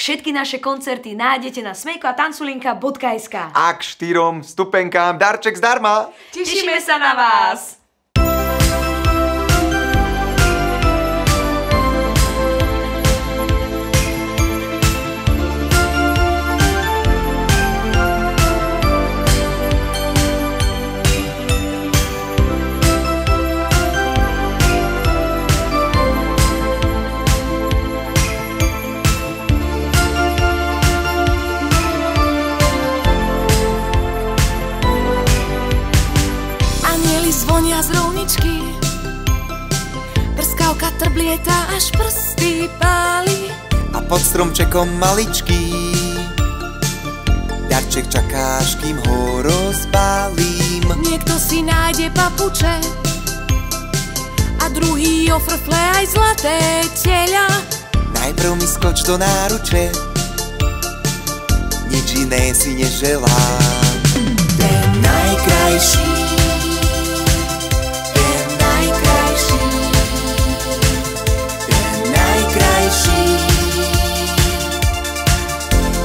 Všetky naše koncerty nájdete na smejkoatanculinka.sk. A k 4 vstupenkám darček zdarma. Tešíme sa na vás! Zvonia z rovničky, prskavka trblieta, až prsty páli. A pod stromčekom maličký darček čakáš, kým ho rozbalím. Niekto si nájde papuče a druhý ofrfle aj zlaté teľa. Najprv mi skoč do náruče, nič iné si neželám. Ten najkrajší,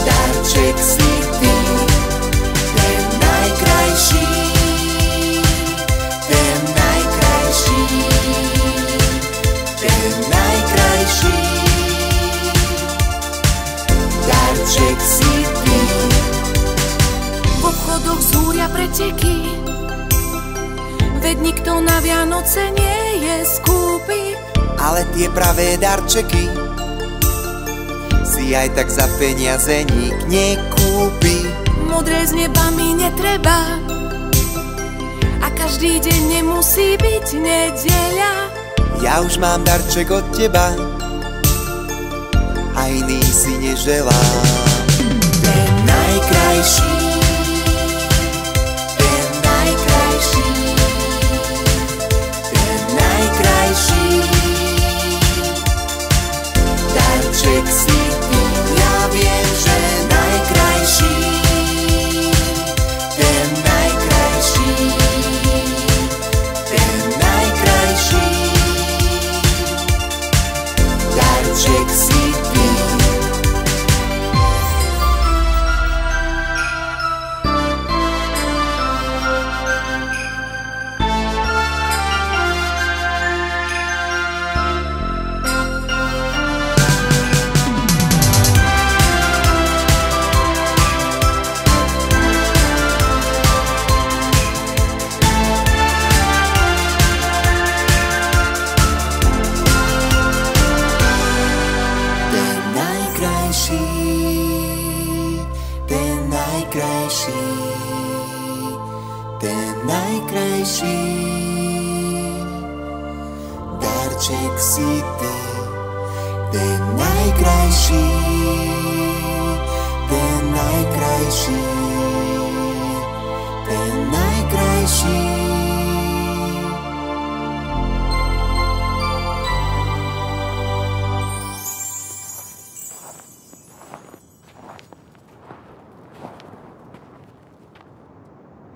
darček si ty, ten najkrajší, ten najkrajší, ten najkrajší. Darček si ty. V obchodoch zúria preteky, veď nikto na Vianoce nie je skúpy. Ale tie pravé darčeky si aj tak za peniaze nik nekúpi. Modré z neba mi netreba a každý deň nemusí byť nedeľa. Ja už mám darček od teba a iný si neželám. Ten najkrajší, ten najkrajší, ten najkrajší. Darček si ty, ja viem, že najkrajší, ten najkrajší, ten najkrajší. Darček si ty. Ten najkrajší, darček si ty, ten najkrajší, ten najkrajší, ten najkrajší.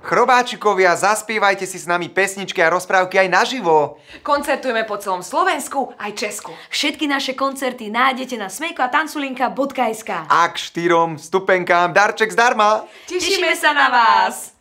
Chrobáčikovia, zaspievajte si s nami pesničky a rozprávky aj naživo. Koncertujeme po celom Slovensku aj Česku. Všetky naše koncerty nájdete na smejkoatanculinka.sk. A k 4 vstupenkám darček zdarma. Tešíme sa na vás!